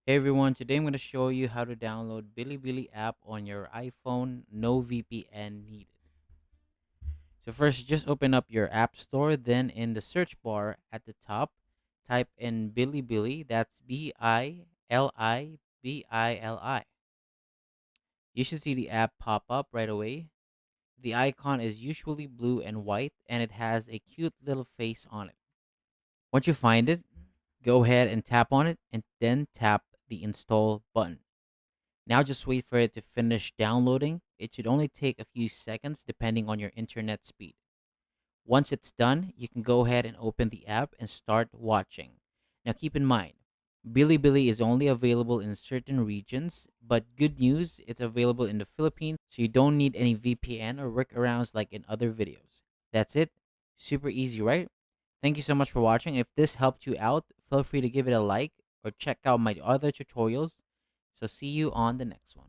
Hey everyone, today I'm going to show you how to download Bilibili app on your iPhone, no VPN needed. So first, just open up your app store, then in the search bar at the top, type in Bilibili, that's Bilibili. You should see the app pop up right away. The icon is usually blue and white and it has a cute little face on it. Once you find it, go ahead and tap on it and then tap the install button. Now just wait for it to finish downloading. It should only take a few seconds depending on your internet speed. Once it's done, you can go ahead and open the app and start watching. Now keep in mind, Bilibili is only available in certain regions, but good news, it's available in the Philippines, so you don't need any VPN or workarounds like in other videos. That's it. Super easy, right? Thank you so much for watching. If this helped you out, feel free to give it a like or check out my other tutorials. So see you on the next one.